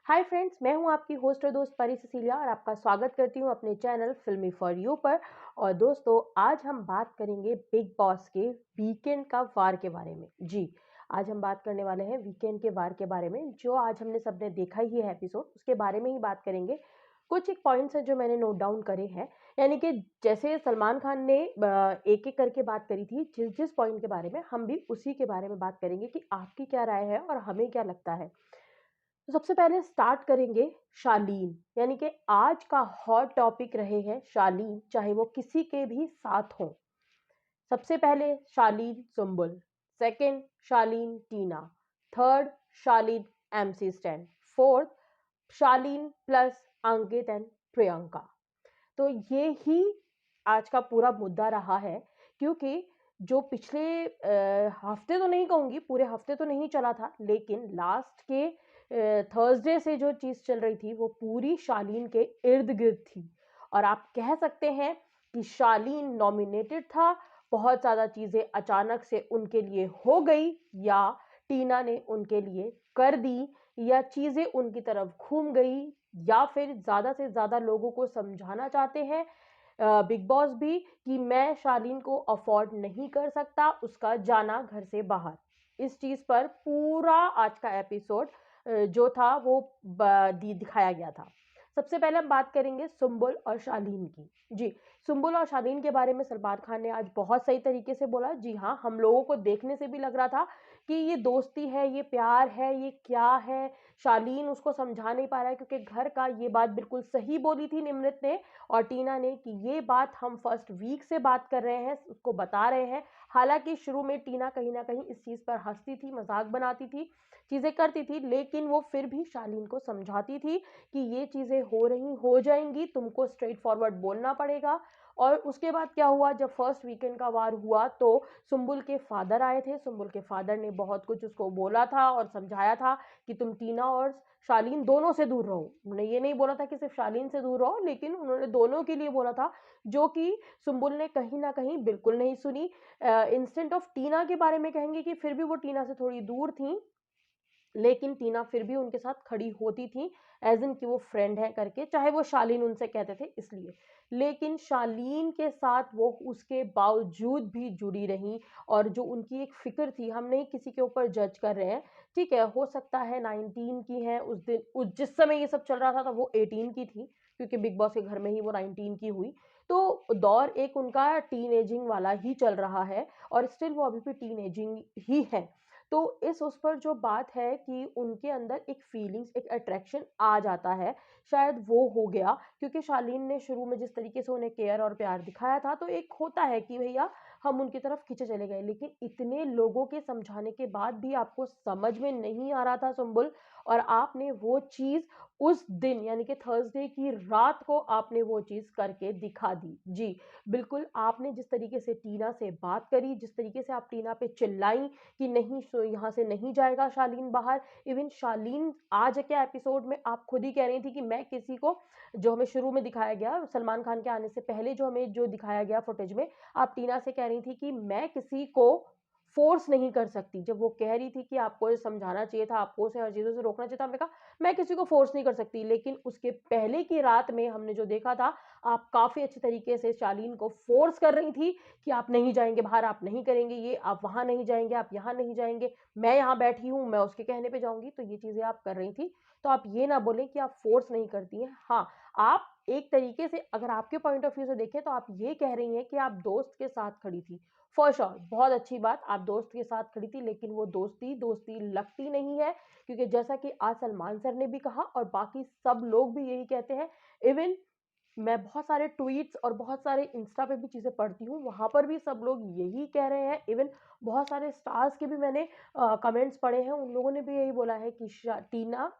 Hi friends, मैं हूं आपकी होस्ट और दोस्त परी सिसिलिया और आपका स्वागत करती हूं अपने चैनल फिल्मी फॉर यू पर। और दोस्तों, आज हम बात करेंगे बिग बॉस के वीकेंड का वार के बारे में। जी, आज हम बात करने वाले हैं वीकेंड के वार के बारे में, जो आज हमने सबने देखा ही है एपिसोड, उसके बारे में ही बात करेंगे। कुछ एक पॉइंट्स हैं जो मैंने नोट डाउन करे हैं, यानी कि जैसे सलमान खान ने एक एक करके बात करी थी, जिस जिस पॉइंट के बारे में, हम भी उसी के बारे में बात करेंगे कि आपकी क्या राय है और हमें क्या लगता है। तो सबसे पहले स्टार्ट करेंगे शालीन, यानी कि आज का हॉट टॉपिक रहे हैं शालीन, चाहे वो किसी के भी साथ हो। सबसे पहले Shalin Sumbul, second Shalin Tina, third Shalin MC Stan, fourth Shalin plus Ankit and Priyanka. तो ये ही आज का पूरा मुद्दा रहा है, क्योंकि जो पिछले हफ्ते तो नहीं कहूंगी, पूरे हफ्ते तो नहीं चला था, लेकिन लास्ट के थर्सडे से जो चीज चल रही थी वो पूरी शालीन के इर्द गिर्द थी। और आप कह सकते हैं कि शालीन नॉमिनेटेड था, बहुत ज्यादा चीजें अचानक से उनके लिए हो गई, या टीना ने उनके लिए कर दी, या चीजें उनकी तरफ घूम गई, या फिर ज्यादा से ज्यादा लोगों को समझाना चाहते हैं बिग बॉस भी कि मैं शालीन को अफोर्ड नहीं कर सकता उसका जाना घर से बाहर। इस चीज पर पूरा आज का एपिसोड जो था वो दिखाया गया था। सबसे पहले हम बात करेंगे सुम्बुल और शालीन की। जी, सुम्बुल और शालीन के बारे में सलमान खान ने आज बहुत सही तरीके से बोला। जी हाँ, हम लोगों को देखने से भी लग रहा था कि ये दोस्ती है, ये प्यार है, ये क्या है। शालीन उसको समझा नहीं पा रहा है, क्योंकि घर का ये बात बिल्कुल सही बोली थी निमृत ने और टीना ने कि ये बात हम फर्स्ट वीक से बात कर रहे हैं, उसको बता रहे हैं। हालांकि शुरू में टीना कहीं ना कहीं इस चीज पर हंसती थी, मजाक बनाती थी, चीजें करती थी, लेकिन वो फिर भी शालीन को समझाती थी कि ये चीजें हो रही हो जाएंगी, तुमको स्ट्रेट फॉरवर्ड बोलना पड़ेगा। और उसके बाद क्या हुआ, जब फर्स्ट वीकेंड का वार हुआ तो सुम्बुल के फादर आए थे। सुम्बुल के फादर ने बहुत कुछ उसको बोला था और समझाया था कि तुम टीना और शालीन दोनों से दूर रहो। उन्होंने ये नहीं बोला था कि सिर्फ शालीन से दूर रहो, लेकिन उन्होंने दोनों के लिए बोला था, जो कि सुम्बुल ने कहीं ना कहीं बिल्कुल नहीं सुनी। इंस्टेंट ऑफ टीना के बारे में कहेंगे कि फिर भी वो टीना से थोड़ी दूर थी, लेकिन टीना फिर भी उनके साथ खड़ी होती थी, एज इन कि वो फ्रेंड है करके, चाहे वो शालीन उनसे कहते थे इसलिए। लेकिन शालीन के साथ वो उसके बावजूद भी जुड़ी रही। और जो उनकी एक फिक्र थी, हम नहीं किसी के ऊपर जज कर रहे हैं, ठीक है, हो सकता है 19 की है उस दिन, जिस समय ये सब चल रहा था तो वो 18 की थी, क्योंकि बिग बॉस के घर में ही वो 19 की हुई। तो दौर एक उनका टीन एजिंग वाला ही चल रहा है, और स्टिल वो अभी भी टीन एजिंग ही है। तो इस उस पर जो बात है कि उनके अंदर एक फीलिंग्स, एक अट्रैक्शन आ जाता है, शायद वो हो गया, क्योंकि शालीन ने शुरू में जिस तरीके से उन्हें केयर और प्यार दिखाया था, तो एक होता है कि भैया हम उनकी तरफ खींचे चले गए। लेकिन इतने लोगों के समझाने के बाद भी आपको समझ में नहीं आ रहा था सुम्बुल, और आपने वो चीज उस दिन, यानी कि थर्सडे की रात को आपने वो चीज करके दिखा दी। जी, बिल्कुल, आपने जिस तरीके से टीना से बात करी, जिस तरीके से आप टीना पे चिल्लाई कि नहीं, यहाँ से नहीं जाएगा शालीन बाहर। इवन शालीन आज के एपिसोड में आप खुद ही कह रही थी कि मैं किसी को, जो हमें शुरू में दिखाया गया सलमान खान के आने से पहले, जो हमें जो दिखाया गया फुटेज में, आप टीना से कह रही थी कि मैं किसी को फोर्स नहीं कर सकती। जब वो कह रही थी कि आपको समझाना चाहिए था, आपको उसे हर चीजों से रोकना चाहिए था, हमने कहा मैं किसी को फोर्स नहीं कर सकती। लेकिन उसके पहले की रात में हमने जो देखा था, आप काफी अच्छे तरीके से शालीन को फोर्स कर रही थी कि आप नहीं जाएंगे बाहर, आप नहीं करेंगे ये, आप वहां नहीं जाएंगे, आप यहाँ नहीं जाएंगे, मैं यहाँ बैठी हूँ, मैं उसके कहने पे जाऊंगी। तो ये चीजें आप कर रही थी। तो आप ये ना बोले कि आप फोर्स नहीं करती हैं। हाँ, आप एक तरीके से अगर आपके पॉइंट ऑफ व्यू से देखें तो आप ये कह रही हैं कि आप दोस्त के साथ खड़ी थी। फॉर श्योर, बहुत अच्छी बात, आप दोस्त के साथ खड़ी थी, लेकिन वो दोस्ती दोस्ती लगती नहीं है, क्योंकि जैसा कि आज सलमान सर ने भी कहा और बाकी सब लोग भी यही कहते हैं। इवन मैं बहुत सारे ट्वीट्स और बहुत सारे इंस्टा पे भी चीज़ें पढ़ती हूँ, वहाँ पर भी सब लोग यही कह रहे हैं। इवन बहुत सारे स्टार्स के भी मैंने कमेंट्स पढ़े हैं, उन लोगों ने भी यही बोला है कि टीना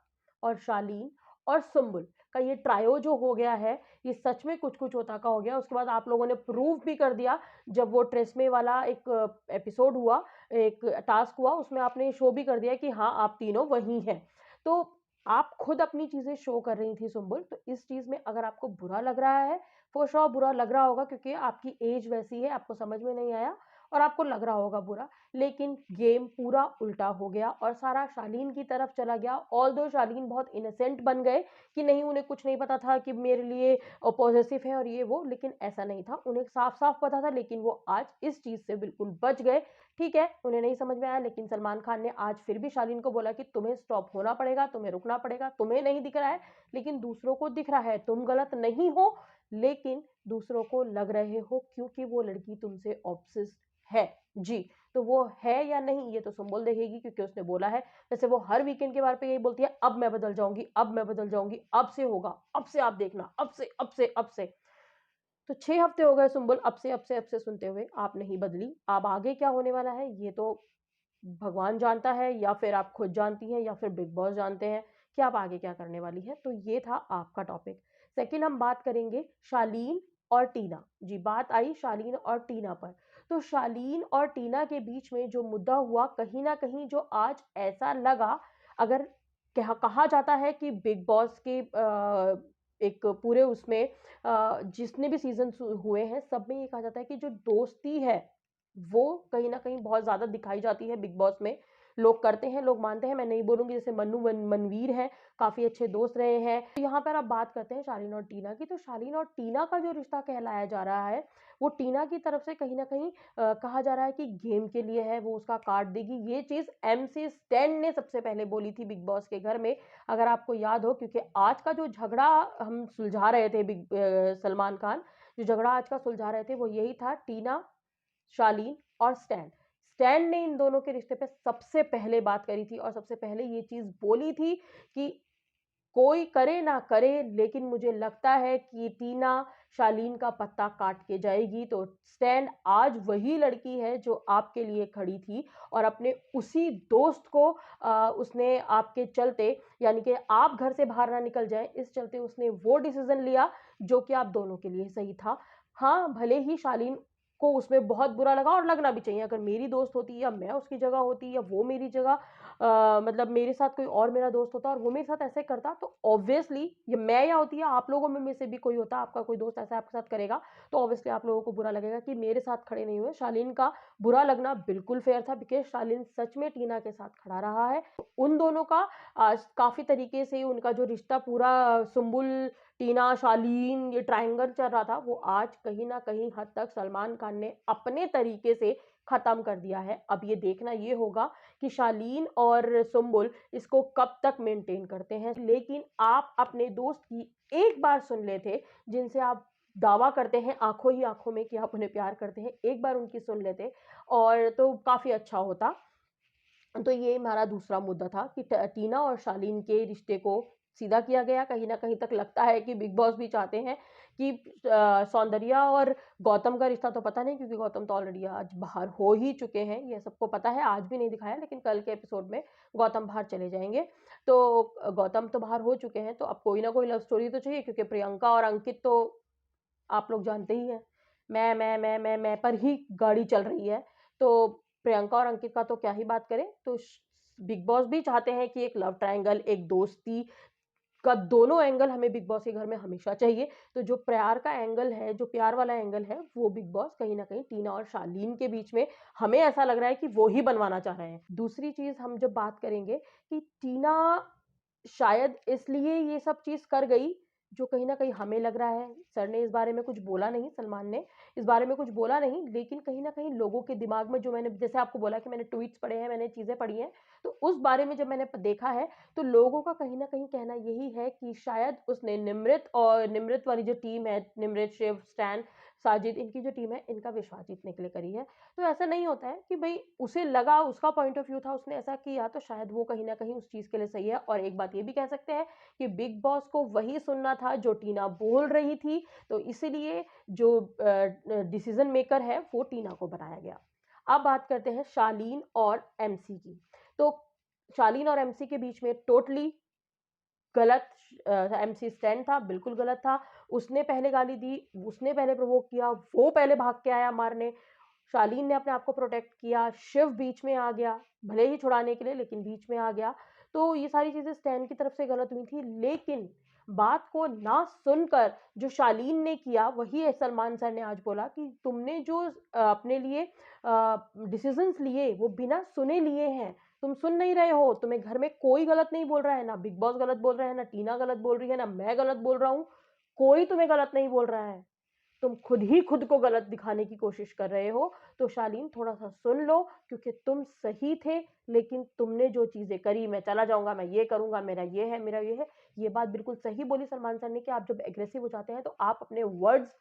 और शालीन और सुम्बुल का ये ट्रायो जो हो गया है, ये सच में कुछ कुछ होता का हो गया। उसके बाद आप लोगों ने प्रूव भी कर दिया, जब वो ट्रेसमे वाला एक एपिसोड हुआ, एक टास्क हुआ, उसमें आपने शो भी कर दिया कि हाँ, आप तीनों वही हैं। तो आप खुद अपनी चीजें शो कर रही थी सुम्बुल। तो इस चीज में अगर आपको बुरा लग रहा है, फॉर श्योर बुरा लग रहा होगा, क्योंकि आपकी एज वैसी है, आपको समझ में नहीं आया। और आपको लग रहा होगा बुरा, लेकिन गेम पूरा उल्टा हो गया और सारा शालीन की तरफ चला गया। ऑल्दो शालीन बहुत इनोसेंट बन गए कि नहीं, उन्हें कुछ नहीं पता था कि मेरे लिए पॉजेसिव है और ये वो, लेकिन ऐसा नहीं था, उन्हें साफ-साफ पता था, लेकिन वो आज इस चीज़ से बिल्कुल बच गए। ठीक है, उन्हें नहीं समझ में आया, लेकिन सलमान खान ने आज फिर भी शालीन को बोला कि तुम्हें स्टॉप होना पड़ेगा, तुम्हें रुकना पड़ेगा, तुम्हें नहीं दिख रहा है, लेकिन दूसरों को दिख रहा है, तुम गलत नहीं हो, लेकिन दूसरों को लग रहे हो क्योंकि वो लड़की तुमसे ऑब्सेस्ड है। जी, तो वो है या नहीं ये तो सुम्बुल देखेगी, क्योंकि उसने बोला है। वैसे वो हर वीकेंड के बार पे यही बोलती है, अब मैं बदल जाऊँगी, अब मैं बदल जाऊँगी, अब से होगा, अब से आप देखना, अब से, अब से, अब से। तो 6 हफ्ते हो गए सुम्बुल अब से, अब से, अब से सुनते हुए, आप नहीं बदली। अब आगे क्या होने वाला है ये तो भगवान जानता है, या फिर आप खुद जानती हैं, या फिर बिग बॉस जानते हैं कि आप आगे क्या करने वाली हैं। तो ये था आपका टॉपिक। सेकंड हम बात करेंगे शालीन और टीना। जी, बात आई शालीन और टीना पर। तो शालीन और टीना के बीच में जो मुद्दा हुआ, कहीं न कहीं जो आज ऐसा लगा, अगर कहा जाता है कि बिग बॉस के एक पूरे उसमें जितने भी सीज़न्स हुए हैं, सब में ये कहा जाता है कि जो दोस्ती है, वो कहीं न कहीं बहुत ज़्यादा दिखाई जाती है बिग बॉस में। लोग करते हैं, लोग मानते हैं, मैं नहीं बोलूँगी, जैसे मन्नू मनवीर हैं, काफ़ी अच्छे दोस्त रहे हैं। तो यहाँ पर अब बात करते हैं शालीन और टीना की। तो शालीन और टीना का जो रिश्ता कहलाया जा रहा है, वो टीना की तरफ से कहीं न कहीं कहा जा रहा है कि गेम के लिए है, वो उसका काट देगी। ये चीज़ एमसी स्टैन ने सबसे पहले बोली थी बिग बॉस के घर में, अगर आपको याद हो, क्योंकि आज का जो झगड़ा हम सुलझा रहे थे सलमान खान, जो झगड़ा आज का सुलझा रहे थे, वो यही था, टीना, शालीन और स्टैन। स्टैन ने इन दोनों के रिश्ते पे सबसे पहले बात करी थी और सबसे पहले ये चीज़ बोली थी कि कोई करे ना करे, लेकिन मुझे लगता है कि टीना शालीन का पत्ता काट के जाएगी। तो स्टैन आज वही लड़की है जो आपके लिए खड़ी थी और अपने उसी दोस्त को उसने आपके चलते, यानी कि आप घर से बाहर ना निकल जाए, इस चलते उसने वो डिसीज़न लिया जो कि आप दोनों के लिए सही था। हाँ, भले ही शालीन को उसमें बहुत बुरा लगा और लगना भी चाहिए। अगर मेरी दोस्त होती या मैं उसकी जगह होती या वो मेरी जगह मतलब मेरे साथ कोई और मेरा दोस्त होता और वो मेरे साथ ऐसे करता, तो ऑब्वियसली ये मैं या होती या आप लोगों में से भी कोई होता, आपका कोई दोस्त ऐसा आपके साथ करेगा, तो ऑब्वियसली आप लोगों को बुरा लगेगा कि मेरे साथ खड़े नहीं हुए। शालीन का बुरा लगना बिल्कुल फ़ेयर था, बिकॉज़ शालीन सच में टीना के साथ खड़ा रहा है। उन दोनों का आज काफ़ी तरीके से उनका जो रिश्ता पूरा सुम्बुल, टीना, शालीन ये ट्रायंगल चल रहा था, वो आज कहीं न कहीं हद तक सलमान खान ने अपने तरीके से ख़त्म कर दिया है। अब ये देखना ये होगा कि शालीन और सुम्बुल इसको कब तक मेंटेन करते हैं। लेकिन आप अपने दोस्त की एक बार सुन लेते, जिनसे आप दावा करते हैं आँखों ही आँखों में कि आप उन्हें प्यार करते हैं, एक बार उनकी सुन लेते और तो काफ़ी अच्छा होता। तो ये हमारा दूसरा मुद्दा था कि टीना और शालीन के रिश्ते को सीधा किया गया। कहीं न कहीं तक लगता है कि बिग बॉस भी चाहते हैं कि सौंदर्या और गौतम का रिश्ता तो पता नहीं, क्योंकि गौतम तो ऑलरेडी आज बाहर हो ही चुके हैं, ये सबको पता है। आज भी नहीं दिखाया, लेकिन कल के एपिसोड में गौतम बाहर चले जाएँगे। तो गौतम तो बाहर हो चुके हैं, तो अब कोई ना कोई लव स्टोरी तो चाहिए, क्योंकि प्रियंका और अंकित तो आप लोग जानते ही हैं, मैं पर ही गाड़ी चल रही है। तो प्रियंका और अंकित का तो क्या ही बात करें। तो बिग बॉस भी चाहते हैं कि एक लव ट्रायंगल, एक दोस्ती का दोनों एंगल हमें बिग बॉस के घर में हमेशा चाहिए। तो जो प्यार का एंगल है, जो प्यार वाला एंगल है, वो बिग बॉस कहीं न कहीं टीना और शालीन के बीच में हमें ऐसा लग रहा है कि वो ही बनवाना चाह रहे हैं। दूसरी चीज़ हम जब बात करेंगे कि टीना शायद इसलिए ये सब चीज़ कर गई, जो कहीं न कहीं हमें लग रहा है, सर ने इस बारे में कुछ बोला नहीं, सलमान ने इस बारे में कुछ बोला नहीं, लेकिन कहीं न कहीं लोगों के दिमाग में, जो मैंने जैसे आपको बोला कि मैंने ट्वीट्स पढ़े हैं, मैंने चीज़ें पढ़ी हैं, तो उस बारे में जब मैंने देखा है, तो लोगों का कहीं न कहीं कहना यही है कि शायद उसने निमृत वाली जो टीम है, निमृत, शिव, स्टैन, साजिद, इनकी जो टीम है, इनका विश्वास जीतने के लिए करी है। तो ऐसा नहीं होता है कि भई उसे लगा, उसका पॉइंट ऑफ व्यू था, उसने ऐसा किया, तो शायद वो कहीं न कहीं उस चीज़ के लिए सही है। और एक बात ये भी कह सकते हैं कि बिग बॉस को वही सुनना था जो टीना बोल रही थी, तो इसीलिए जो डिसीज़न मेकर है, वो टीना को बनाया गया। अब बात करते हैं शालीन और एमसी की। तो शालीन और एमसी के बीच में टोटली गलत एमसी स्टैंड था, बिल्कुल गलत था। उसने पहले गाली दी, उसने पहले प्रोवोक किया, वो पहले भाग के आया मारने। शालीन ने अपने आप को प्रोटेक्ट किया, शिव बीच में आ गया, भले ही छुड़ाने के लिए, लेकिन बीच में आ गया। तो ये सारी चीज़ें स्टैन की तरफ से गलत हुई थी, लेकिन बात को ना सुनकर जो शालीन ने किया, वही सलमान सर ने आज बोला कि तुमने जो अपने लिए डिसीजंस लिए वो बिना सुने लिए हैं। तुम सुन नहीं रहे हो, तुम्हें घर में कोई गलत नहीं बोल रहा है, ना बिग बॉस गलत बोल रहे हैं, ना टीना गलत बोल रही है, ना मैं गलत बोल रहा हूँ, कोई तुम्हें गलत नहीं बोल रहा है। तुम खुद ही खुद को गलत दिखाने की कोशिश कर रहे हो। तो शालीन थोड़ा सा सुन लो, क्योंकि तुम सही थे, लेकिन तुमने जो चीजें करी, मैं चला जाऊंगा, मैं ये करूंगा, मेरा ये है, मेरा ये है, ये बात बिल्कुल सही बोली सलमान सर ने कि आप जब एग्रेसिव हो जाते हैं तो आप अपने वर्ड्स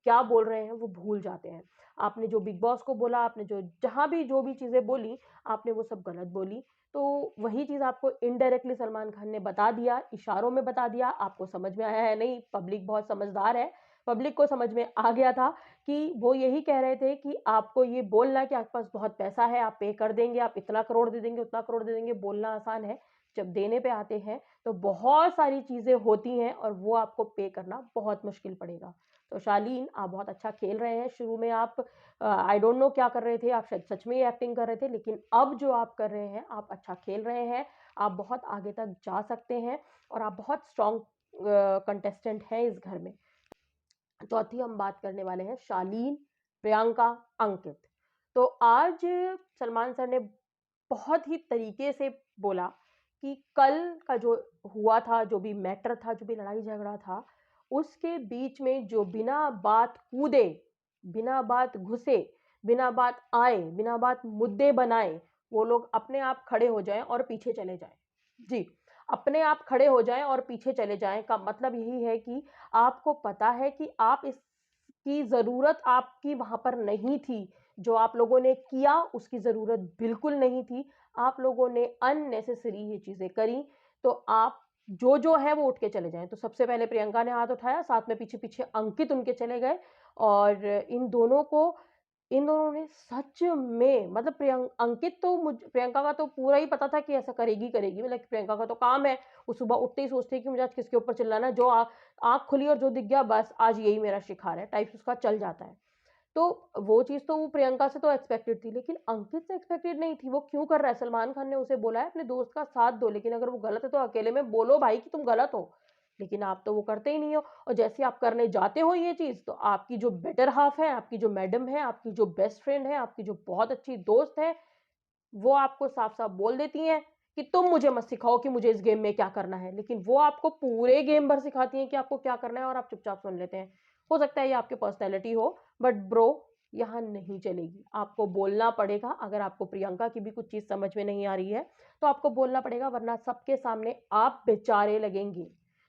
क्या बोल रहे हैं वो भूल जाते हैं। आपने जो बिग बॉस को बोला, आपने जो जहां भी जो भी चीजें बोली, आपने वो सब गलत बोली। तो वही चीज आपको इनडायरेक्टली सलमान खान ने बता दिया, इशारों में बता दिया। आपको समझ में आया है नहीं, पब्लिक बहुत समझदार है, पब्लिक को समझ में आ गया था कि वो यही कह रहे थे कि आपको ये बोलना कि आपके पास बहुत पैसा है, आप पे कर देंगे, आप इतना करोड़ दे देंगे, उतना करोड़ दे देंगे, बोलना आसान है। जब देने पे आते हैं तो बहुत सारी चीजें होती हैं और वो आपको पे करना बहुत मुश्किल पड़ेगा। तो शालीन, आप बहुत अच्छा खेल रहे हैं। शुरू में आप आई डोंट नो क्या कर रहे थे, आप शायद सच में ही एक्टिंग कर रहे थे, लेकिन अब जो आप कर रहे हैं, आप अच्छा खेल रहे हैं। आप बहुत आगे तक जा सकते हैं और आप बहुत स्ट्रॉन्ग कंटेस्टेंट हैं इस घर में। चौथी हम बात करने वाले हैं शालीन, प्रियंका, अंकित। तो आज सलमान सर ने बहुत ही तरीके से बोला कि कल का जो हुआ था, जो भी मैटर था, जो भी लड़ाई झगड़ा था, उसके बीच में जो बिना बात कूदे, बिना बात घुसे, बिना बात आए, बिना बात मुद्दे बनाए, वो लोग अपने आप खड़े हो जाएं और पीछे चले जाएं। जी, अपने आप खड़े हो जाएं और पीछे चले जाएं का मतलब यही है कि आपको पता है कि आप इसकी ज़रूरत आपकी वहाँ पर नहीं थी। जो आप लोगों ने किया उसकी ज़रूरत बिल्कुल नहीं थी। आप लोगों ने अननेसेसरी ये चीज़ें करी, तो आप जो है वो उठ के चले जाएँ। तो सबसे पहले प्रियंका ने हाथ उठाया, साथ में पीछे-पीछे अंकित उनके चले गए और इन दोनों ने सच में मतलब अंकित तो प्रियंका का तो पूरा ही पता था कि ऐसा करेगी करेगी, मतलब प्रियंका का तो काम है, वो सुबह उठते ही सोचती है कि मुझे आज किसके ऊपर चिल्लाना है, जो आँख खुली और जो दिख गया बस आज यही मेरा शिकार है, टाइप उसका चल जाता है। तो वो चीज़ तो वो प्रियंका से तो एक्सपेक्टेड थी, लेकिन अंकित से एक्सपेक्टेड नहीं थी। वो क्यों कर रहा है? सलमान खान ने उसे बोला है अपने दोस्त का साथ दो, लेकिन अगर वो गलत है तो अकेले में बोलो भाई कि तुम गलत हो। लेकिन आप तो वो करते ही नहीं हो, और जैसे आप करने जाते हो ये चीज़, तो आपकी जो बेटर हाफ है, आपकी जो मैडम है, आपकी जो बेस्ट फ्रेंड है, आपकी जो बहुत अच्छी दोस्त है, वो आपको साफ-साफ बोल देती हैं कि तुम मुझे मत सिखाओ कि मुझे इस गेम में क्या करना है। लेकिन वो आपको पूरे गेम भर सिखाती हैं कि आपको क्या करना है और आप चुपचाप सुन लेते हैं। हो सकता है ये आपकी पर्सनैलिटी हो, बट ब्रो, यहाँ नहीं चलेगी। आपको बोलना पड़ेगा। अगर आपको प्रियंका की भी कुछ चीज़ समझ में नहीं आ रही है, तो आपको बोलना पड़ेगा, वरना सबके सामने आप बेचारे लगेंगे।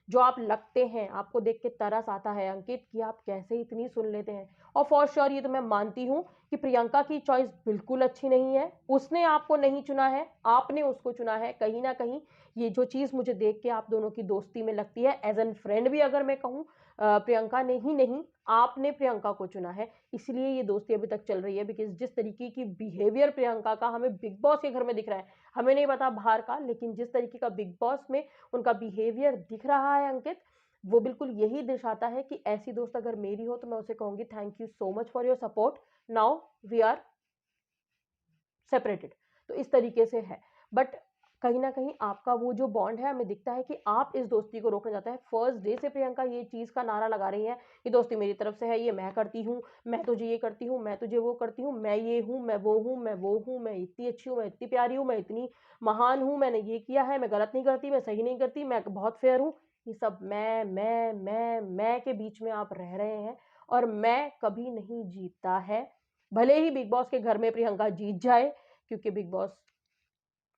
जो आप लगते हैं, आपको देख के तरस आता है अंकित कि आप कैसे इतनी सुन लेते हैं। और फॉर श्योर ये तो मैं मानती हूँ कि प्रियंका की चॉइस बिल्कुल अच्छी नहीं है। उसने आपको नहीं चुना है, आपने उसको चुना है। कहीं न कहीं ये जो चीज़ मुझे देख के आप दोनों की दोस्ती में लगती है, एज़ एन फ्रेंड भी अगर मैं कहूँ, प्रियंका ने ही नहीं, आपने प्रियंका को चुना है। इसलिए ये दोस्ती अभी तक चल रही है, बिकॉज़ जिस तरीके की बिहेवियर प्रियंका का हमें बिग बॉस के घर में दिख रहा है, हमें नहीं पता बाहर का, लेकिन जिस तरीके का बिग बॉस में उनका बिहेवियर दिख रहा है अंकित, वो बिल्कुल यही दर्शाता है कि ऐसी दोस्त अगर मेरी हो तो मैं उसे कहूँगी thank you so much for your support, now we are separated. तो इस तरीके से है। बट कहीं न कहीं आपका वो जो बॉन्ड है, हमें दिखता है कि आप इस दोस्ती को रोकना चाहते हैं। फर्स्ट डे से प्रियंका ये चीज़ का नारा लगा रही हैं, ये दोस्ती मेरी तरफ से है, ये मैं करती हूँ, मैं तुझे ये करती हूँ, मैं तुझे वो करती हूँ, मैं ये हूँ, मैं वो हूँ, मैं वो हूँ, मैं इतनी अच्छी हूँ, मैं इतनी प्यारी हूँ, मैं इतनी महान हूँ, मैंने ये किया है, मैं गलत नहीं करती, मैं सही नहीं करती, मैं बहुत फेयर हूँ। ये सब मैं के बीच में आप रह रहे हैं, और मैं कभी नहीं जीतता है। भले ही बिग बॉस के घर में प्रियंका जीत जाए, क्योंकि big boss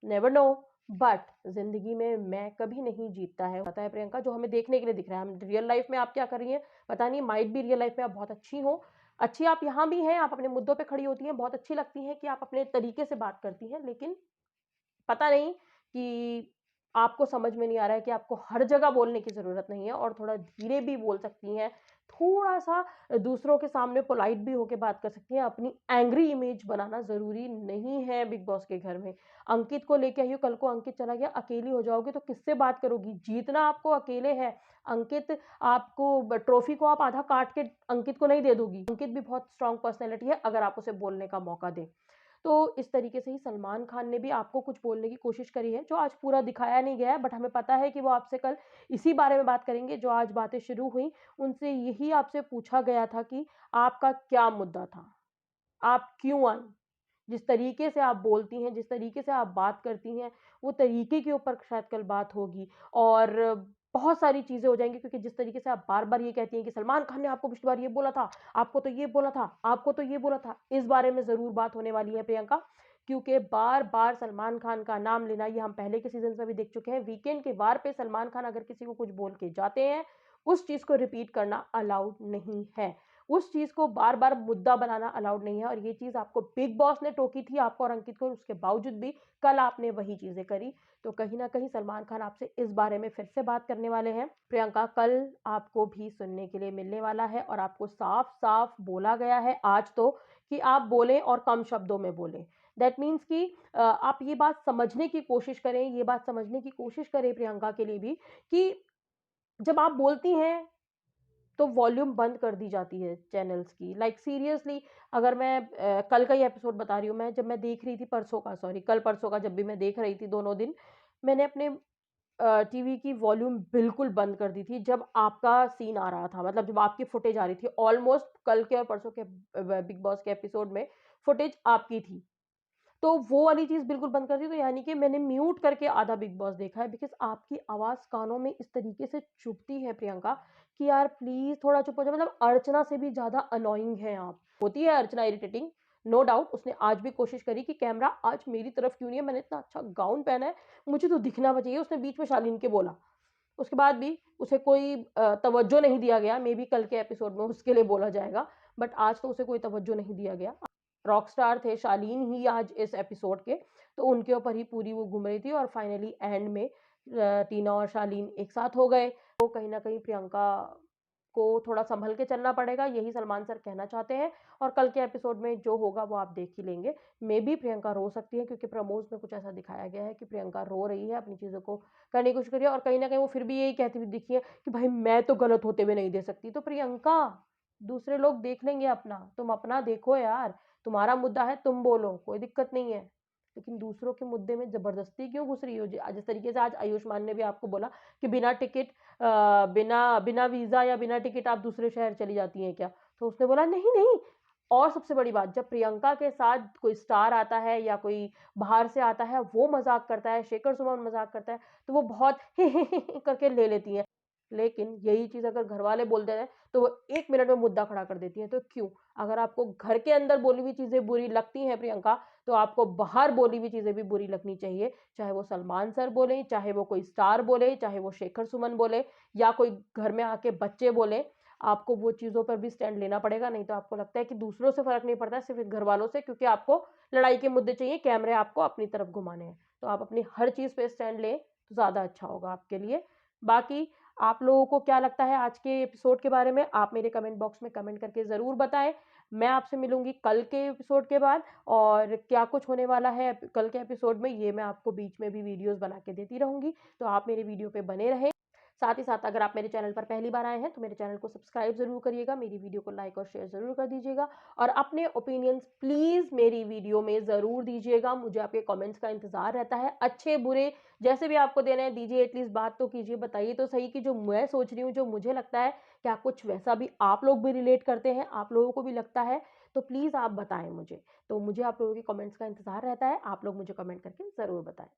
never know, but जिंदगी में मैं कभी नहीं जीतता है। पता है प्रियंका, जो हमें देखने के लिए दिख रहा है, हम रियल लाइफ में आप क्या कर रही हैं पता नहीं, माइट भी रियल लाइफ में आप बहुत अच्छी हो, अच्छी आप यहाँ भी हैं, आप अपने मुद्दों पे खड़ी होती हैं, बहुत अच्छी लगती हैं कि आप अपने तरीके से बात करती हैं, लेकिन पता नहीं कि आपको समझ में नहीं आ रहा है कि आपको हर जगह बोलने की ज़रूरत नहीं है, और थोड़ा धीरे भी बोल सकती हैं, थोड़ा-सा दूसरों के सामने पोलाइट भी होके बात कर सकती हैं। अपनी एंग्री इमेज बनाना ज़रूरी नहीं है बिग बॉस के घर में। अंकित को लेके आई हो, कल को अंकित चला गया, अकेली हो जाओगी तो किससे बात करोगी? जीतना आपको अकेले है। अंकित आपको ट्रॉफी को आप आधा काट के अंकित को नहीं दे दोगी। अंकित भी बहुत स्ट्रॉन्ग पर्सनैलिटी है, अगर आप उसे बोलने का मौका दें। तो इस तरीके से ही सलमान खान ने भी आपको कुछ बोलने की कोशिश करी है, जो आज पूरा दिखाया नहीं गया है, बट हमें पता है कि वो आपसे कल इसी बारे में बात करेंगे। जो आज बातें शुरू हुई, उनसे यही आपसे पूछा गया था कि आपका क्या मुद्दा था? आप क्यों आई? जिस तरीके से आप बोलती हैं, जिस तरीके से आप बात करती हैं, वो तरीके के ऊपर शायद कल बात होगी और बहुत सारी चीज़ें हो जाएँगी, क्योंकि जिस तरीके से आप बार-बार ये कहती हैं कि सलमान खान ने आपको पिछली बार ये बोला था, आपको तो ये बोला था, आपको तो ये बोला था। इस बारे में ज़रूर बात होने वाली है प्रियंका, क्योंकि बार-बार सलमान खान का नाम लेना, ये हम पहले के सीज़न्स में भी देख चुके हैं। वीकेंड के वार पे सलमान खान अगर किसी को कुछ बोल के जाते हैं, उस चीज़ को रिपीट करना अलाउड नहीं है। उस चीज़ को बार-बार मुद्दा बनाना अलाउड नहीं है और ये चीज़ आपको बिग बॉस ने टोकी थी, आपको और अंकित को, उसके बावजूद भी कल आपने वही चीज़ें करी। तो कहीं न कहीं सलमान खान आपसे इस बारे में फिर से बात करने वाले हैं। प्रियंका, कल आपको भी सुनने के लिए मिलने वाला है और आपको साफ-साफ बोला गया है आज तो कि आप बोलें और कम शब्दों में बोलें। दैट मीन्स कि आप ये बात समझने की कोशिश करें, ये बात समझने की कोशिश करें प्रियंका के लिए भी कि जब आप बोलती हैं तो वॉल्यूम बंद कर दी जाती है चैनल्स की। लाइक सीरियसली, अगर मैं कल का ही एपिसोड बता रही हूँ, मैं जब मैं देख रही थी परसों का, सॉरी कल परसों का, जब भी मैं देख रही थी दोनों दिन, मैंने अपने टीवी की वॉल्यूम बिल्कुल बंद कर दी थी जब आपका सीन आ रहा था, मतलब जब आपकी फुटेज आ रही थी। ऑलमोस्ट कल के और परसों के बिग बॉस के एपिसोड में फुटेज आपकी थी। तो वो वाली चीज़ बिल्कुल बंद कर दी, तो यानी कि मैंने म्यूट करके आधा बिग बॉस देखा है, बिकॉज़ आपकी आवाज़ कानों में इस तरीके से चुभती है प्रियंका कि यार प्लीज़ थोड़ा चुप हो जाओ। मतलब अर्चना से भी ज़्यादा अनोइंग हैं आप। होती है अर्चना इरिटेटिंग, नो डाउट। उसने आज भी कोशिश करी कि कैमरा आज मेरी तरफ क्यों नहीं है, मैंने इतना अच्छा गाउन पहना है, मुझे तो दिखना चाहिए। उसने बीच में शालीन के बोला। उसके बाद भी उसे कोई तवज्जो नहीं दिया गया। मेबी कल के एपिसोड में उसके लिए बोला जाएगा, बट आज तो उसे कोई तवज्जो नहीं दिया गया। रॉकस्टार थे शालीन ही आज इस एपिसोड के, तो उनके ऊपर ही पूरी वो घूम रही थी और फाइनली एंड में टीना और शालीन एक साथ हो गए। तो कहीं न कहीं प्रियंका को थोड़ा सँभल के चलना पड़ेगा, यही सलमान सर कहना चाहते हैं और कल के एपिसोड में जो होगा वो आप देख ही लेंगे। मेबी प्रियंका रो सकती है, क्योंकि प्रोमोज़ में कुछ ऐसा दिखाया गया है कि प्रियंका रो रही है, अपनी चीज़ों को करने की कोशिश कर रही है और कहीं न कहीं वो फिर भी यही कहती हुई दिखी है कि भाई मैं तो गलत होते हुए नहीं दे सकती। तो प्रियंका, दूसरे लोग देख लेंगे अपना, तुम अपना देखो यार। तुम्हारा मुद्दा है, तुम बोलो, कोई दिक्कत नहीं है। लेकिन दूसरों के मुद्दे में ज़बरदस्ती क्यों घुस रही हो? जिस तरीके से आज आयुष्मान ने भी आपको बोला कि बिना टिकट बिना बिना वीज़ा या बिना टिकट आप दूसरे शहर चली जाती हैं क्या? तो उसने बोला नहीं, नहीं। और सबसे बड़ी बात, जब प्रियंका के साथ कोई स्टार आता है या कोई बाहर से आता है, वो मज़ाक करता है, शेखर सुमन मज़ाक करता है, तो वो बहुत करके ले लेती हैं। लेकिन यही चीज़ अगर घरवाले बोल दे रहे हैं, तो वो 1 मिनट में मुद्दा खड़ा कर देती हैं। तो क्यों? अगर आपको घर के अंदर बोली हुई चीज़ें बुरी लगती हैं प्रियंका, तो आपको बाहर बोली हुई चीज़ें भी बुरी लगनी चाहिए। चाहे वो सलमान सर बोलें, चाहे वो कोई स्टार बोले, चाहे वो शेखर सुमन बोले या कोई घर में आके बच्चे बोलें, आपको वो चीज़ों पर भी स्टैंड लेना पड़ेगा। नहीं तो आपको लगता है कि दूसरों से फ़र्क नहीं पड़ता है, सिर्फ़ घरवालों से, क्योंकि आपको लड़ाई के मुद्दे चाहिए, कैमरे आपको अपनी तरफ घुमाने हैं। तो आप अपनी हर चीज़ पे स्टैंड लें, तो ज़्यादा अच्छा होगा आपके लिए। बाकी आप लोगों को क्या लगता है आज के एपिसोड के बारे में? आप मेरे कमेंट बॉक्स में कमेंट करके ज़रूर बताएँ। मैं आपसे मिलूँगी कल के एपिसोड के बाद और क्या कुछ होने वाला है कल के एपिसोड में, ये मैं आपको बीच में भी वीडियोज़ बना के देती रहूँगी। तो आप मेरे वीडियो पे बने रहें। साथ ही साथ अगर आप मेरे चैनल पर पहली बार आए हैं, तो मेरे चैनल को सब्सक्राइब ज़रूर करिएगा, मेरी वीडियो को लाइक और शेयर ज़रूर कर दीजिएगा और अपने ओपिनियंस प्लीज़ मेरी वीडियो में ज़रूर दीजिएगा। मुझे आपके कमेंट्स का इंतज़ार रहता है, अच्छे बुरे जैसे भी आपको देने हैं दीजिए, एटलीस्ट बात तो कीजिए, बताइए तो सही कि जो मैं सोच रही हूँ, जो मुझे लगता है, क्या कुछ वैसा भी आप लोग भी रिलेट करते हैं, आप लोगों को भी लगता है? तो प्लीज़ आप बताएँ मुझे। तो मुझे आप लोगों के कमेंट्स का इंतज़ार रहता है, आप लोग मुझे कमेंट करके ज़रूर बताएँ।